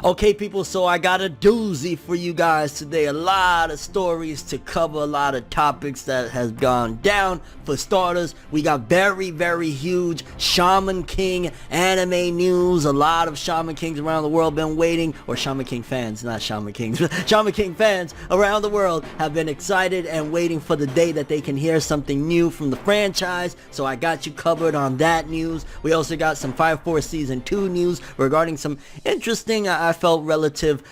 Okay people, so I got a doozy for you guys today. A lot of stories to cover, a lot of topics that has gone down. For starters, we got very huge Shaman King anime news. A lot of Shaman Kings around the world been waiting, or Shaman King fans, not Shaman Kings. Shaman King fans around the world have been excited and waiting for the day that they can hear something new from the franchise. So I got you covered on that news. We also got some Fire Force Season 2 news regarding some interesting, I felt, relative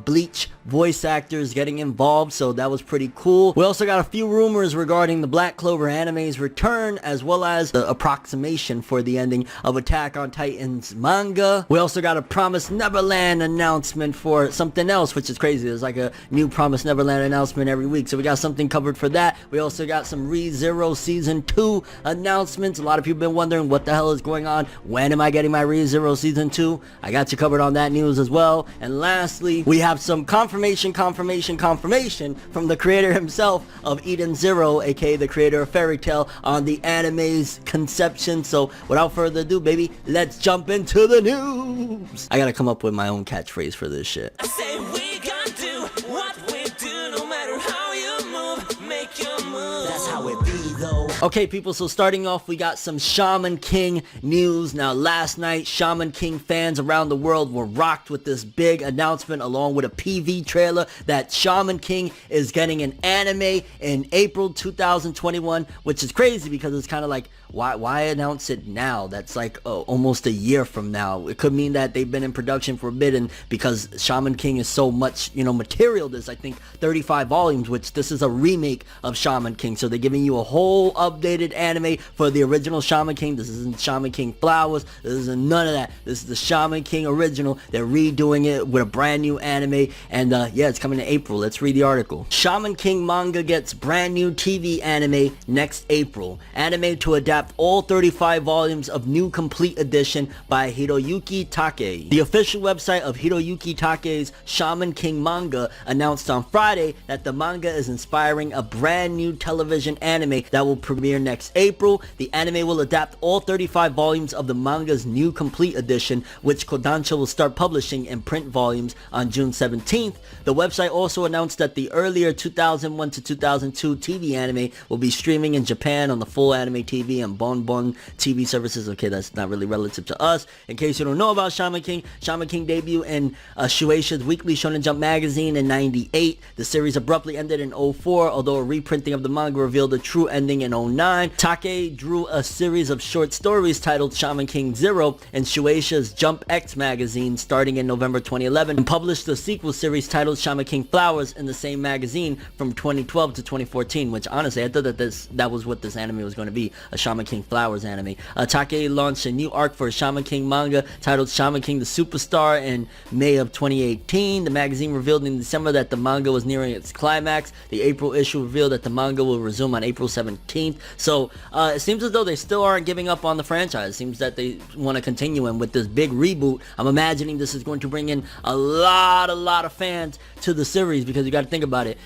Bleach voice actors getting involved, so that was pretty cool. We also got a few rumors regarding the Black Clover anime's return, as well as the approximation for the ending of Attack on Titan's manga. We also got a Promised Neverland announcement for something else, which is crazy. There's like a new Promised Neverland announcement every week, so we got something covered for that. We also got some Re:Zero Season 2 announcements. A lot of people been wondering what the hell is going on. When am I getting my Re:Zero Season 2? I got you covered on that news as well. And lastly, we have some confirmation from the creator himself of Eden Zero, aka the creator of Fairy Tail, on the anime's conception. So without further ado, baby, let's jump into the news. I gotta come up with my own catchphrase for this shit. I say we gonna do what we do, no matter how you move, make your move. That's how it be though. Okay people, so starting off, we got some Shaman King news. Now last night, Shaman King fans around the world were rocked with this big announcement along with a PV trailer that Shaman King is getting an anime in April 2021, which is crazy because it's kind of like, why announce it now? That's like almost a year from now. It could mean that they've been in production for a bit, and because Shaman King is so much, material, there's I think 35 volumes, which this is a remake of Shaman King, so they're giving you a whole updated anime for the original Shaman King. This isn't Shaman King Flowers, this isn't none of that. This is the Shaman King original. They're redoing it with a brand new anime, and yeah, it's coming in April. Let's read the article. Shaman King manga gets brand new TV anime next April. Anime to adapt all 35 volumes of new complete edition by Hiroyuki Take. The official website of Hiroyuki Take's Shaman King manga announced on Friday that the manga is inspiring a brand new television anime that will premiere next April. The anime will adapt all 35 volumes of the manga's new complete edition, which Kodansha will start publishing in print volumes on June 17th. The website also announced that the earlier 2001 to 2002 TV anime will be streaming in Japan on the Full Anime TV and Bon TV services. Okay, that's not really relative to us. In case you don't know about Shaman King debuted in Shueisha's Weekly Shonen Jump magazine in 98. The series abruptly ended in 04, although a reprinting of the manga revealed a true ending in 09. Take drew a series of short stories titled Shaman King Zero in Shueisha's Jump X magazine starting in November 2011, and published the sequel series titled Shaman King Flowers in the same magazine from 2012 to 2014, which honestly I thought that was what this anime was going to be, a Shaman King Flowers anime. Take launched a new arc for Shaman King manga titled Shaman King the Superstar in May of 2018. The magazine revealed in December that the manga was nearing its climax. The April issue revealed that the manga will resume on April 17th. So it seems as though they still aren't giving up on the franchise. It seems that they want to continue, and with this big reboot, I'm imagining this is going to bring in a lot of fans to the series, because you got to think about it.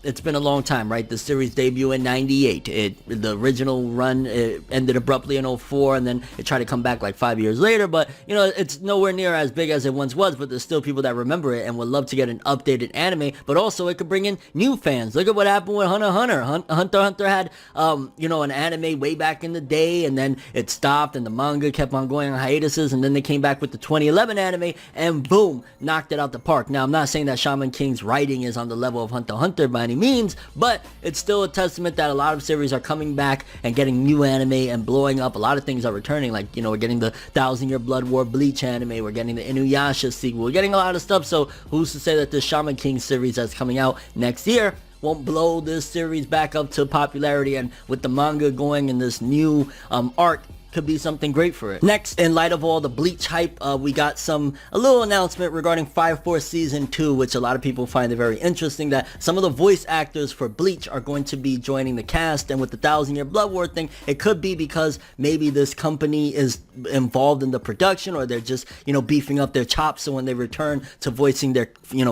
It's been a long time, right? The series debuted in 98. The original run ended abruptly in 04, and then it tried to come back like 5 years later, but it's nowhere near as big as it once was. But there's still people that remember it and would love to get an updated anime. But also it could bring in new fans. Look at what happened with Hunter x Hunter. Hunter x Hunter had an anime way back in the day, and then it stopped, and the manga kept on going on hiatuses, and then they came back with the 2011 anime, and boom, knocked it out the park. Now I'm not saying that Shaman King's writing is on the level of Hunter x Hunter by any means, but it's still a testament that a lot of series are coming back and getting new anime and blowing up. A lot of things are returning, like we're getting the 1,000-Year Blood War Bleach anime, we're getting the Inuyasha sequel, we're getting a lot of stuff. So who's to say that this Shaman King series that's coming out next year won't blow this series back up to popularity, and with the manga going in this new arc, could be something great for it. Next, in light of all the Bleach hype, we got a little announcement regarding Fire Force Season 2, which a lot of people find it very interesting, that some of the voice actors for Bleach are going to be joining the cast. And with the 1,000-Year Blood War thing, it could be because maybe this company is involved in the production, or they're just, beefing up their chops, so when they return to voicing their,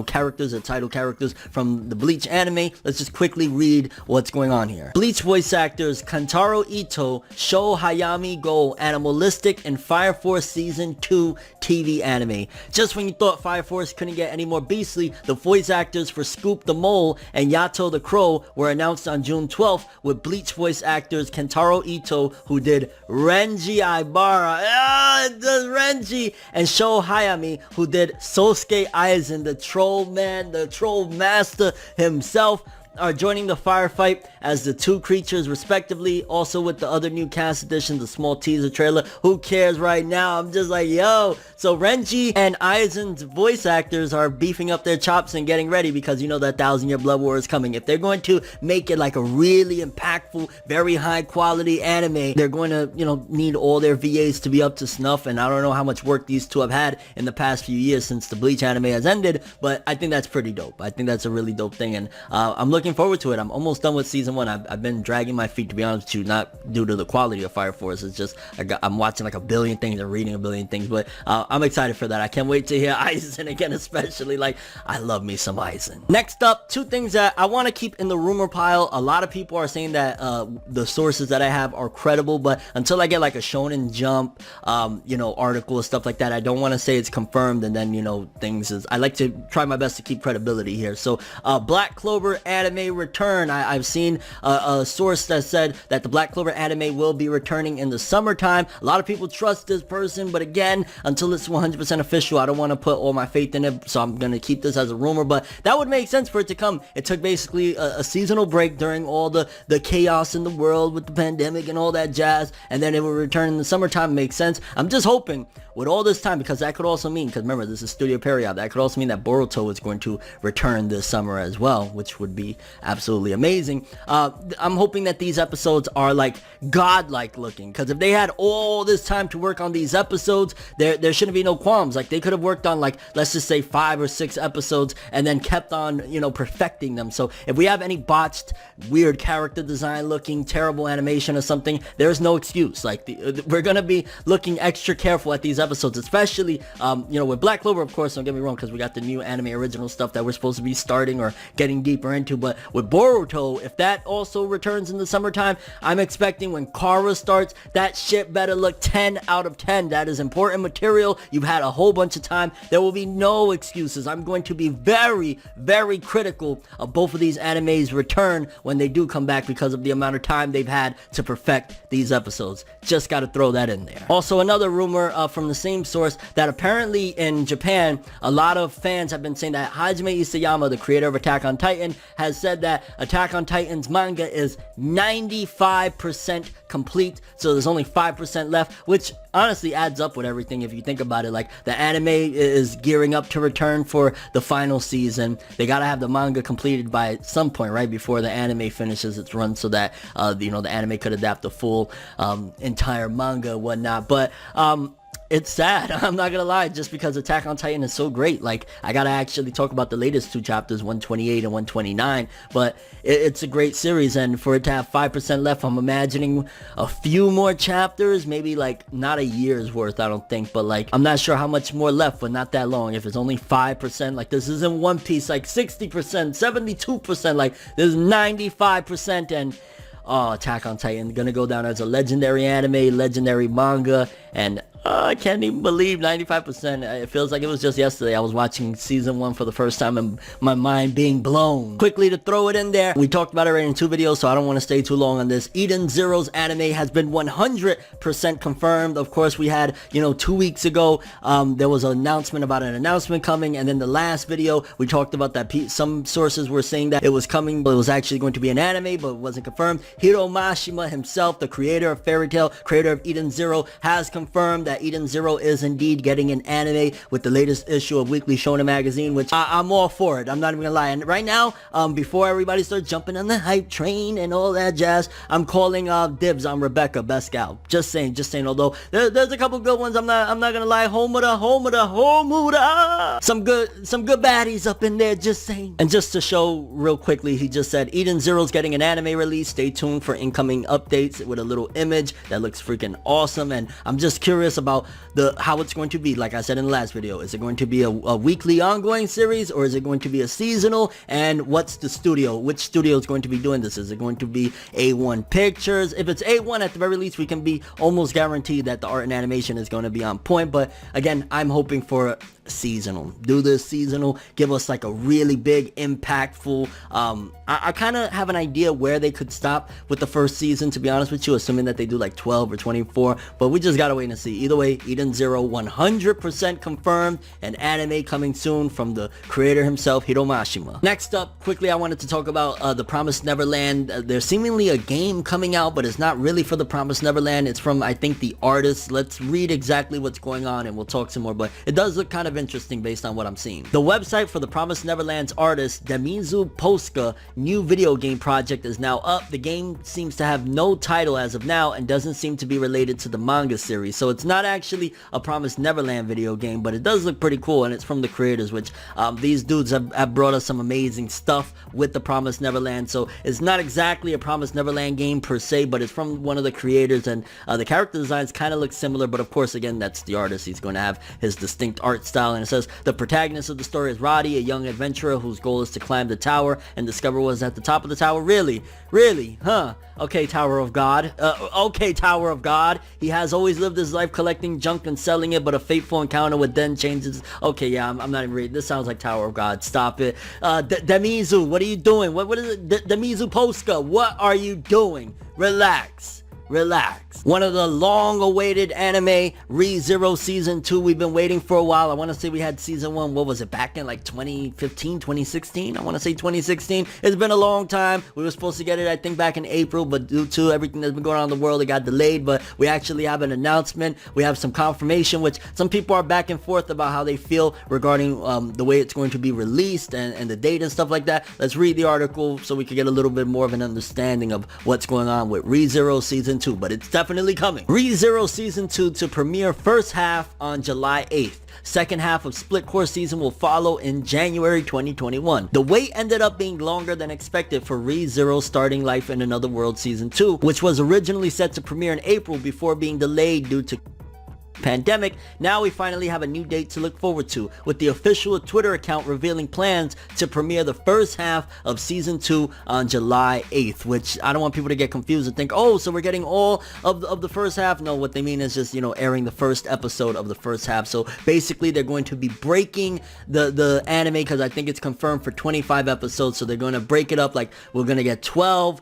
characters, their title characters from the Bleach anime. Let's just quickly read what's going on here. Bleach voice actors Kantaro Ito, Sho Hayami go animalistic in Fire Force Season 2 TV anime. Just when you thought Fire Force couldn't get any more beastly, the voice actors for Scoop the Mole and Yato the Crow were announced on June 12th, with Bleach voice actors Kentaro Ito, who did Renji Ibara, does Renji, and Sho Hayami, who did Sosuke Aizen, the troll man, the troll master himself, are joining the firefight as the two creatures respectively. Also with the other new cast additions, the small teaser trailer. Who cares right now? I'm just like, yo. So Renji and Aizen's voice actors are beefing up their chops and getting ready, because you know that 1,000-Year Blood War is coming. If they're going to make it like a really impactful, very high quality anime, they're going to, you know, need all their VAs to be up to snuff. And I don't know how much work these two have had in the past few years since the Bleach anime has ended, but I think that's pretty dope. I think that's a really dope thing, and I'm looking forward to it. I'm almost done with season 1. I've been dragging my feet, to be honest with you, not due to the quality of Fire Force. It's just I'm watching like a billion things and reading a billion things, but I'm excited for that. I can't wait to hear Aizen again, especially. Like, I love me some Aizen. Next up, two things that I want to keep in the rumor pile. A lot of people are saying that the sources that I have are credible, but until I get like a Shonen Jump you know, article or stuff like that, I don't want to say it's confirmed, and then, you know, things is, I like to try my best to keep credibility here. So Black Clover anime return. I've seen a source that said that the Black Clover anime will be returning in the summertime. A lot of people trust this person, but again, until it's 100% official, I don't want to put all my faith in it, so I'm gonna keep this as a rumor, but that would make sense for it to come. It took basically a seasonal break during all the chaos in the world with the pandemic and all that jazz, and then it will return in the summertime. Makes sense. I'm just hoping with all this time, because that could also mean, because remember, this is Studio Period, that could also mean that Boruto is going to return this summer as well, which would be absolutely amazing. I'm hoping that these episodes are like godlike looking, because if they had all this time to work on these episodes, there shouldn't be no qualms. Like, they could have worked on, like, let's just say 5 or 6 episodes and then kept on, you know, perfecting them. So if we have any botched, weird character design looking, terrible animation or something, there's no excuse. Like, we're gonna be looking extra careful at these episodes, especially you know, with Black Clover, of course, don't get me wrong, because we got the new anime original stuff that we're supposed to be starting or getting deeper into. But with Boruto, if that also returns in the summertime, I'm expecting when Kara starts, that shit better look 10 out of 10. That is important material. You've had a whole bunch of time. There will be no excuses. I'm going to be very, very critical of both of these animes return when they do come back, because of the amount of time they've had to perfect these episodes. Just got to throw that in there. Also, another rumor from the same source, that apparently in Japan, a lot of fans have been saying that Hajime Isayama, the creator of Attack on Titan, has said that Attack on Titan's manga is 95% complete, so there's only 5% left, which honestly adds up with everything if you think about it. Like, the anime is gearing up to return for the final season. They gotta have the manga completed by some point, right before the anime finishes its run, so that you know, the anime could adapt the full entire manga and whatnot. But it's sad, I'm not gonna lie, just because Attack on Titan is so great. Like, I gotta actually talk about the latest 2 chapters, 128 and 129, but it's a great series, and for it to have 5% left, I'm imagining a few more chapters, maybe like not a year's worth, I don't think, but like, I'm not sure how much more left, but not that long. If it's only 5%, like, this isn't One Piece, like 60%, 72%, like, there's 95%, and Attack on Titan gonna go down as a legendary anime, legendary manga, and I can't even believe 95%. It feels like it was just yesterday. I was watching season 1 for the first time and my mind being blown. Quickly to throw it in there, we talked about it already in 2 videos, so I don't want to stay too long on this. Eden Zero's anime has been 100% confirmed. Of course, we had, you know, 2 weeks ago, there was an announcement about an announcement coming, and then the last video, we talked about that some sources were saying that it was coming, but it was actually going to be an anime, but it wasn't confirmed. Hiro Mashima himself, the creator of Fairy Tail, creator of Eden Zero, has confirmed that Eden Zero is indeed getting an anime with the latest issue of Weekly Shonen Magazine, which I'm all for it. I'm not even gonna lie. And right now, before everybody starts jumping on the hype train and all that jazz, I'm calling dibs on Rebecca, best gal. Just saying. Although there's a couple good ones. I'm not gonna lie. Homuda. Some good baddies up in there. Just saying. And just to show real quickly, he just said Eden Zero's getting an anime release. Stay tuned for incoming updates with a little image that looks freaking awesome. And I'm just curious about how it's going to be. Like I said in the last video, is it going to be a weekly ongoing series, or is it going to be a seasonal? And what's the studio? Which studio is going to be doing this? Is it going to be A1 Pictures? If it's A1, at the very least, we can be almost guaranteed that the art and animation is going to be on point. But again, I'm hoping for seasonal. Do this seasonal, give us like a really big, impactful, I kind of have an idea where they could stop with the first season, to be honest with you, assuming that they do like 12 or 24, but we just gotta wait and see. Either way, Eden Zero 100% confirmed, an anime coming soon from the creator himself, Hiro Mashima. Next up, quickly, I wanted to talk about The Promised Neverland. There's seemingly a game coming out, but it's not really for The Promised Neverland. It's from, I think, the artist. Let's read exactly what's going on and we'll talk some more, but it does look kind of interesting based on what I'm seeing. The website for The Promised Neverland's artist, Demizu Posca, new video game project is now up. The game seems to have no title as of now and doesn't seem to be related to the manga series, so it's not actually a Promised Neverland video game, but it does look pretty cool, and it's from the creators, which these dudes have brought us some amazing stuff with The Promised Neverland. So it's not exactly a Promised Neverland game per se, but it's from one of the creators, and the character designs kind of look similar, but of course, again, that's the artist. He's going to have his distinct art style, and it says the protagonist of the story is Roddy, a young adventurer whose goal is to climb the tower and discover what's at the top of the tower. Really, huh? Okay, Tower of God. Okay, Tower of God. He has always lived his life collecting junk and selling it, but a fateful encounter with Den changes. Okay, yeah, I'm not even reading. This sounds like Tower of God. Stop it. Demizu, what are you doing? What is it? Demizu Posca, what are you doing? Relax. One of the long-awaited anime, Re:Zero Season 2. We've been waiting for a while. I want to say we had Season 1, what was it, back in like 2015, 2016? I want to say 2016. It's been a long time. We were supposed to get it, I think, back in April, but due to everything that's been going on in the world, it got delayed. But we actually have an announcement. We have some confirmation, which some people are back and forth about how they feel regarding the way it's going to be released and the date and stuff like that. Let's read the article so we can get a little bit more of an understanding of what's going on with Re:Zero Season 2, but it's definitely coming. Re:Zero Season 2 to premiere first half on July 8th. Second half of Split Core season will follow in January 2021. The wait ended up being longer than expected for Re:Zero Starting Life in Another World Season 2, which was originally set to premiere in April before being delayed due to pandemic. Now we finally have a new date to look forward to, with the official Twitter account revealing plans to premiere the first half of Season 2 on July 8th, which I don't want people to get confused and think, oh, so we're getting all of the first half. No, what they mean is just, airing the first episode of the first half. So basically they're going to be breaking the anime, because I think it's confirmed for 25 episodes, so they're going to break it up. Like, we're going to get 12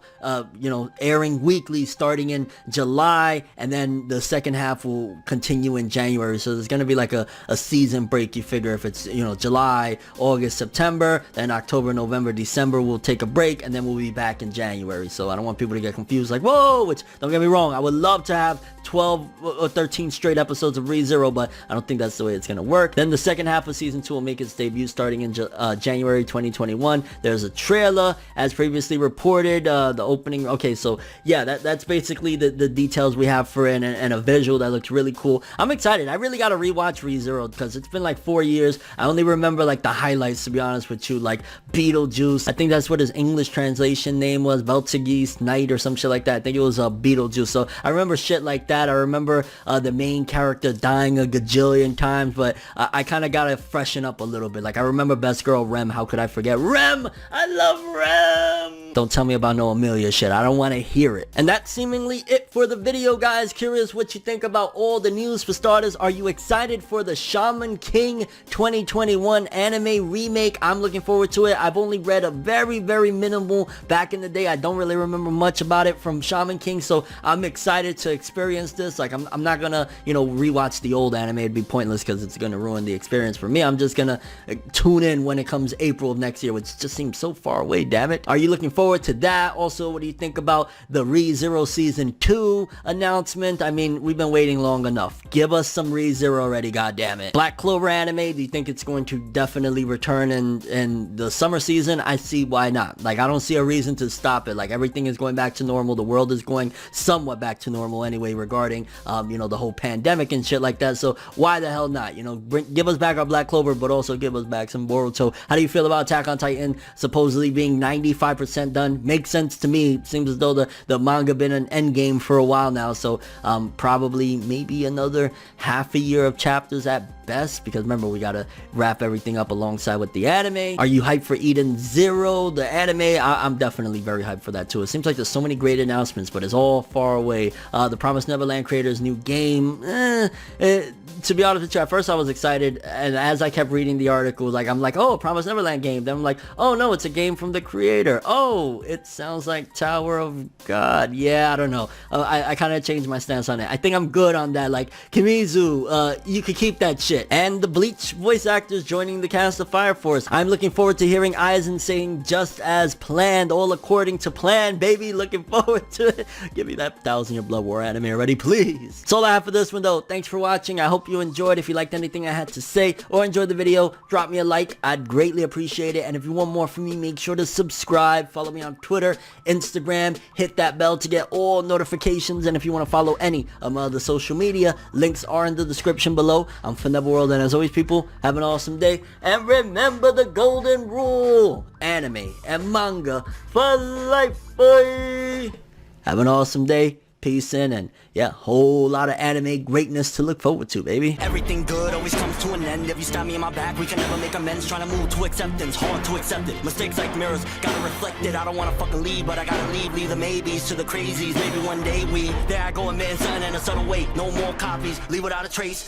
airing weekly starting in July, and then the second half will continue in January. So there's going to be like a season break. You figure if it's July, August, September, then October, November, December, we'll take a break, and then we'll be back in January. So I don't want people to get confused, like, whoa, which, don't get me wrong, I would love to have 12 or 13 straight episodes of Re:Zero, but I don't think that's the way it's gonna work. Then the second half of Season 2 will make its debut starting in January 2021. There's a trailer, as previously reported, the opening. Okay, so yeah, that's basically the details we have for it, and a visual that looks really cool. I'm excited. I really gotta rewatch Re:Zero, because it's been like 4 years. I only remember like the highlights, to be honest with you, like Beetlejuice. I think that's what his English translation name was, Belzege's Knight or some shit like that. I think it was Beetlejuice. So I remember shit like that. I remember the main character dying a gajillion times, but I kind of gotta freshen up a little bit. Like, I remember Best Girl Rem. How could I forget Rem? I love Rem. Don't tell me about no Amelia shit. I don't want to hear it. And that's seemingly it for the video, guys. Curious what you think about all the news. For starters, are you excited for the Shaman King 2021 anime remake? I'm looking forward to it. I've only read a very, very minimal back in the day. I don't really remember much about it from Shaman King, so I'm excited to experience this. Like, I'm not gonna, rewatch the old anime. It'd be pointless because it's gonna ruin the experience for me. I'm just gonna tune in when it comes April of next year, which just seems so far away, damn it. Are you looking forward to that? Also, what do you think about the Re:Zero Season 2 announcement? I mean, we've been waiting long enough. Give us some Re:Zero already, goddammit. Black Clover anime, do you think it's going to definitely return in the summer season? I see why not. Like, I don't see a reason to stop it. Like, everything is going back to normal. The world is going somewhat back to normal anyway, regarding the whole pandemic and shit like that. So why the hell not? Give us back our Black Clover, but also give us back some Boruto. How do you feel about Attack on Titan supposedly being 95% 100% done. Makes sense to me. Seems as though the manga been an endgame for a while now, so probably maybe another half a year of chapters at best, because remember, we gotta wrap everything up alongside with the anime. Are you hyped for Eden Zero, the anime? I'm definitely very hyped for that too. It seems like there's so many great announcements, but it's all far away. The Promised Neverland creators' new game, to be honest with you, at first I was excited, and as I kept reading the articles, I'm like, oh, Promised Neverland game. Then I'm like, oh no, it's a game from the creator. Oh, it sounds like Tower of God. Yeah, I don't know. I kind of changed my stance on it. I think I'm good on that. Like, Kimizu, you could keep that shit. And the Bleach voice actors joining the cast of Fire Force. I'm looking forward to hearing Aizen saying just as planned, all according to plan, baby. Looking forward to it. Give me that 1,000-Year Blood War anime already, please. That's all I have for this one though. Thanks for watching. I hope you enjoyed. If you liked anything I had to say or enjoyed the video, drop me a like. I'd greatly appreciate it. And if you want more from me, make sure to subscribe. Follow me on Twitter, Instagram. Hit that bell to get all notifications. And if you want to follow any of my other social media, links are in the description below. I'm ForneverWorld, and as always, people, have an awesome day. And remember the golden rule: anime and manga for life, boy. Have an awesome day. Peace in, and yeah, whole lot of anime greatness to look forward to, baby. Everything good always comes to an end. If you stab me in my back, we can never make amends. Trying to move to acceptance, hard to accept it. Mistakes like mirrors, gotta reflect it. I don't wanna fucking leave, but I gotta leave. Leave the maybes to the crazies. Maybe one day there I go, admitting something in a subtle way. No more copies, leave without a trace.